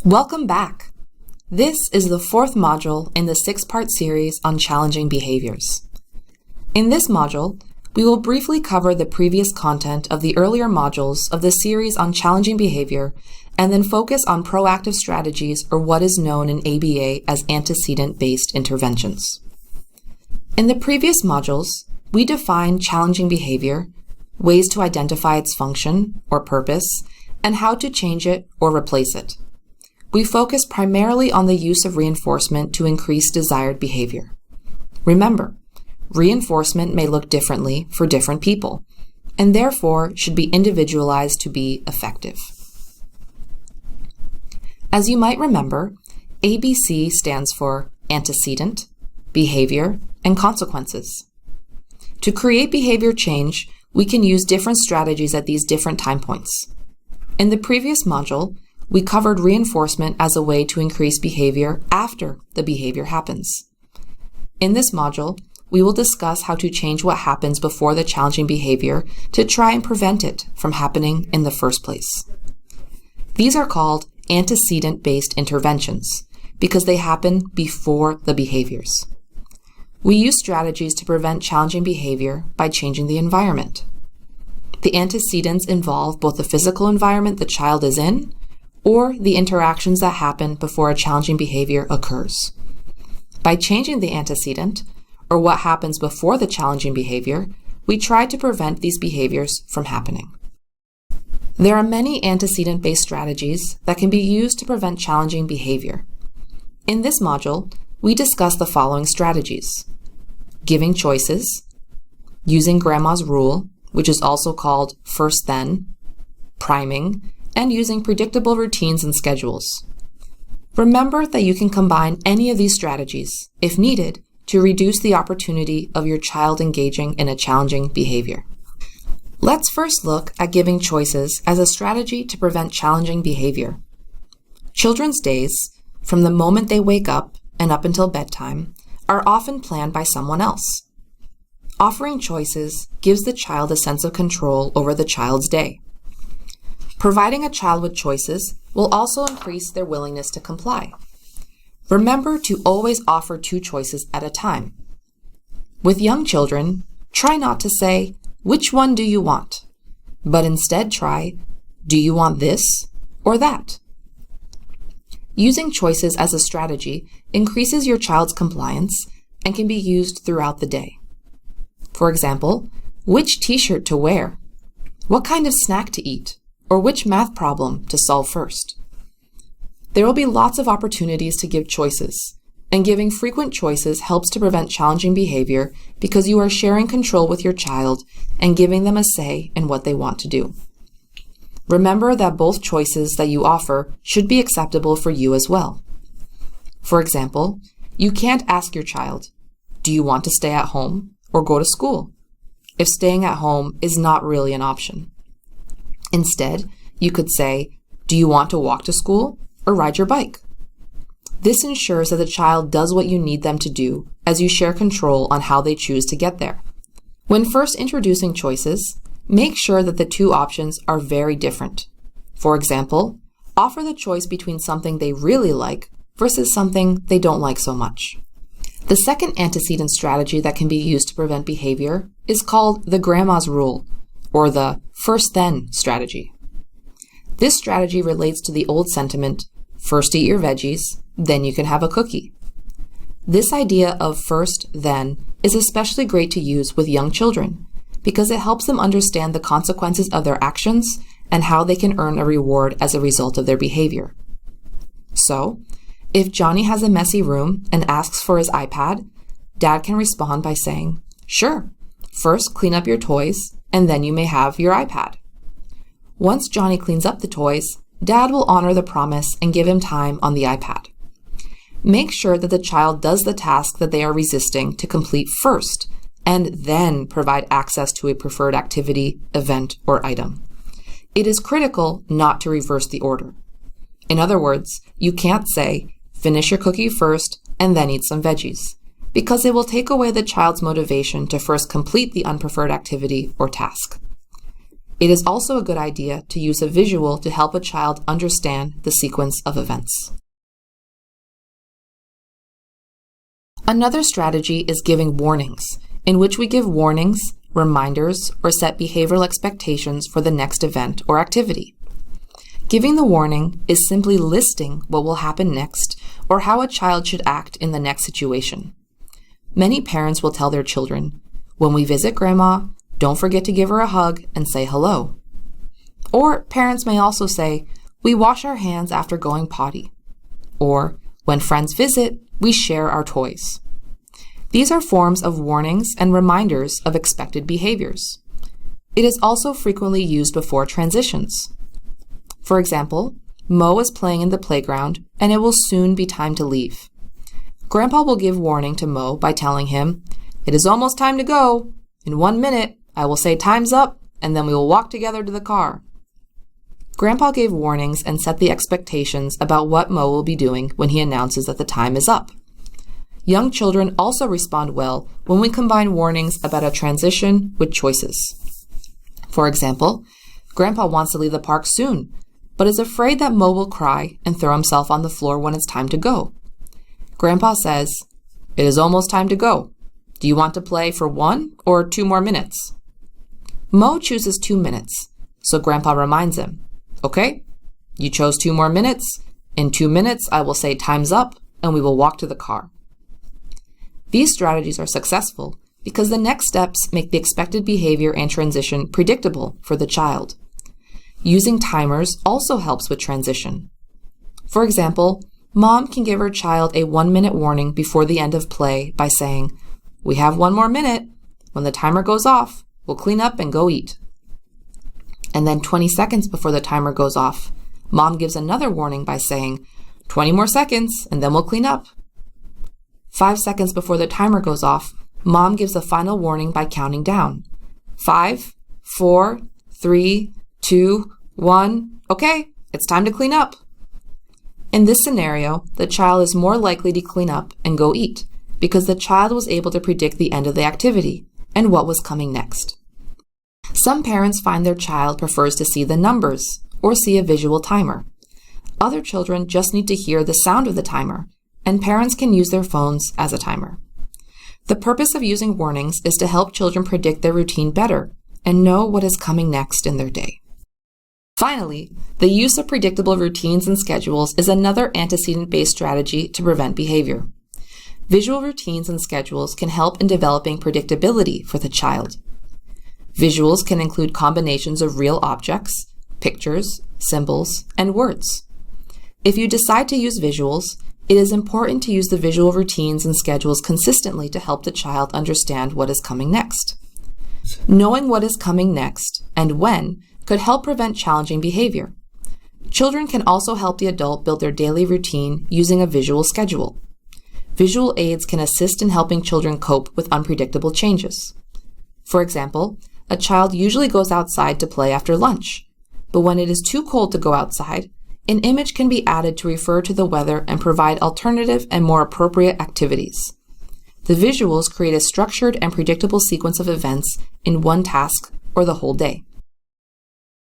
Welcome back! This is the fourth module in the six-part series on challenging behaviors. In this module, we will briefly cover the previous content of the earlier modules of the series on challenging behavior and then focus on proactive strategies, or what is known in ABA as antecedent-based interventions. In the previous modules, we defined challenging behavior, ways to identify its function or purpose, and how to change it or replace it. We focus primarily on the use of reinforcement to increase desired behavior. Remember, reinforcement may look differently for different people, and therefore should be individualized to be effective. As you might remember, ABC stands for antecedent, behavior, and consequences. To create behavior change, we can use different strategies at these different time points. In the previous module, we covered reinforcement as a way to increase behavior after the behavior happens. In this module, we will discuss how to change what happens before the challenging behavior to try and prevent it from happening in the first place. These are called antecedent-based interventions because they happen before the behaviors. We use strategies to prevent challenging behavior by changing the environment. The antecedents involve both the physical environment the child is in or the interactions that happen before a challenging behavior occurs. By changing the antecedent, or what happens before the challenging behavior, we try to prevent these behaviors from happening. There are many antecedent-based strategies that can be used to prevent challenging behavior. In this module, we discuss the following strategies: giving choices, using Grandma's rule, which is also called first then, priming, and using predictable routines and schedules. Remember that you can combine any of these strategies, if needed, to reduce the opportunity of your child engaging in a challenging behavior. Let's first look at giving choices as a strategy to prevent challenging behavior. Children's days, from the moment they wake up and up until bedtime, are often planned by someone else. Offering choices gives the child a sense of control over the child's day. Providing a child with choices will also increase their willingness to comply. Remember to always offer two choices at a time. With young children, try not to say, "Which one do you want?" but instead try, "Do you want this or that?" Using choices as a strategy increases your child's compliance and can be used throughout the day. For example, which t-shirt to wear, what kind of snack to eat, or which math problem to solve first. There will be lots of opportunities to give choices, and giving frequent choices helps to prevent challenging behavior because you are sharing control with your child and giving them a say in what they want to do. Remember that both choices that you offer should be acceptable for you as well. For example, you can't ask your child, "Do you want to stay at home or go to school?" if staying at home is not really an option. Instead, you could say, "Do you want to walk to school or ride your bike?" This ensures that the child does what you need them to do as you share control on how they choose to get there. When first introducing choices, make sure that the two options are very different. For example, offer the choice between something they really like versus something they don't like so much. The second antecedent strategy that can be used to prevent behavior is called the Grandma's rule, or the first then strategy. This strategy relates to the old sentiment, "First eat your veggies, then you can have a cookie." This idea of first then is especially great to use with young children because it helps them understand the consequences of their actions and how they can earn a reward as a result of their behavior. So, if Johnny has a messy room and asks for his iPad, Dad can respond by saying, "Sure, first clean up your toys, and then you may have your iPad." Once Johnny cleans up the toys, Dad will honor the promise and give him time on the iPad. Make sure that the child does the task that they are resisting to complete first, and then provide access to a preferred activity, event, or item. It is critical not to reverse the order. In other words, you can't say, "Finish your cookie first and then eat some veggies," because it will take away the child's motivation to first complete the unpreferred activity or task. It is also a good idea to use a visual to help a child understand the sequence of events. Another strategy is giving warnings, in which we give warnings, reminders, or set behavioral expectations for the next event or activity. Giving the warning is simply listing what will happen next or how a child should act in the next situation. Many parents will tell their children, "When we visit Grandma, don't forget to give her a hug and say hello." Or parents may also say, "We wash our hands after going potty." Or, "When friends visit, we share our toys." These are forms of warnings and reminders of expected behaviors. It is also frequently used before transitions. For example, Mo is playing in the playground and it will soon be time to leave. Grandpa will give warning to Mo by telling him, "It is almost time to go. In 1 minute, I will say time's up and then we will walk together to the car." Grandpa gave warnings and set the expectations about what Mo will be doing when he announces that the time is up. Young children also respond well when we combine warnings about a transition with choices. For example, Grandpa wants to leave the park soon, but is afraid that Mo will cry and throw himself on the floor when it's time to go. Grandpa says, "It is almost time to go. Do you want to play for 1 or 2 more minutes?" Mo chooses 2 minutes, so Grandpa reminds him, "Okay, you chose 2 more minutes. In 2 minutes, I will say time's up and we will walk to the car." These strategies are successful because the next steps make the expected behavior and transition predictable for the child. Using timers also helps with transition. For example, mom can give her child a 1-minute warning before the end of play by saying, "We have 1 more minute. When the timer goes off, we'll clean up and go eat." And then 20 seconds before the timer goes off, mom gives another warning by saying, "20 more seconds and then we'll clean up." 5 seconds before the timer goes off, mom gives a final warning by counting down. 5, 4, 3, 2, 1. Okay, it's time to clean up. In this scenario, the child is more likely to clean up and go eat because the child was able to predict the end of the activity and what was coming next. Some parents find their child prefers to see the numbers or see a visual timer. Other children just need to hear the sound of the timer, and parents can use their phones as a timer. The purpose of using warnings is to help children predict their routine better and know what is coming next in their day. Finally, the use of predictable routines and schedules is another antecedent-based strategy to prevent behavior. Visual routines and schedules can help in developing predictability for the child. Visuals can include combinations of real objects, pictures, symbols, and words. If you decide to use visuals, it is important to use the visual routines and schedules consistently to help the child understand what is coming next. Knowing what is coming next and when could help prevent challenging behavior. Children can also help the adult build their daily routine using a visual schedule. Visual aids can assist in helping children cope with unpredictable changes. For example, a child usually goes outside to play after lunch, but when it is too cold to go outside, an image can be added to refer to the weather and provide alternative and more appropriate activities. The visuals create a structured and predictable sequence of events in one task or the whole day.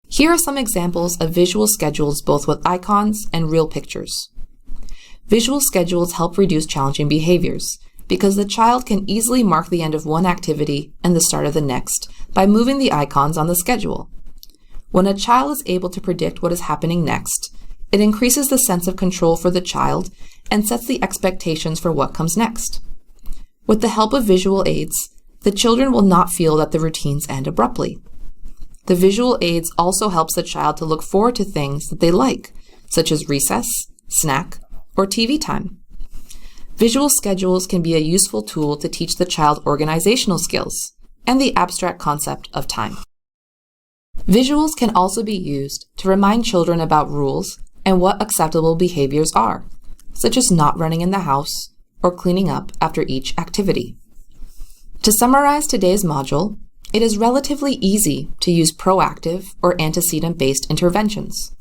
Here are some examples of visual schedules both with icons and real pictures. Visual schedules help reduce challenging behaviors because the child can easily mark the end of one activity and the start of the next by moving the icons on the schedule. When a child is able to predict what is happening next, it increases the sense of control for the child and sets the expectations for what comes next. With the help of visual aids, the children will not feel that the routines end abruptly. The visual aids also helps the child to look forward to things that they like, such as recess, snack, or TV time. Visual schedules can be a useful tool to teach the child organizational skills and the abstract concept of time. Visuals can also be used to remind children about rules and what acceptable behaviors are, such as not running in the house or cleaning up after each activity. To summarize today's module, it is relatively easy to use proactive or antecedent-based interventions.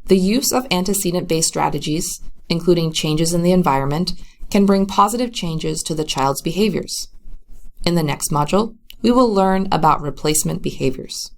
The use of antecedent-based strategies, including changes in the environment, can bring positive changes to the child's behaviors. In the next module, we will learn about replacement behaviors.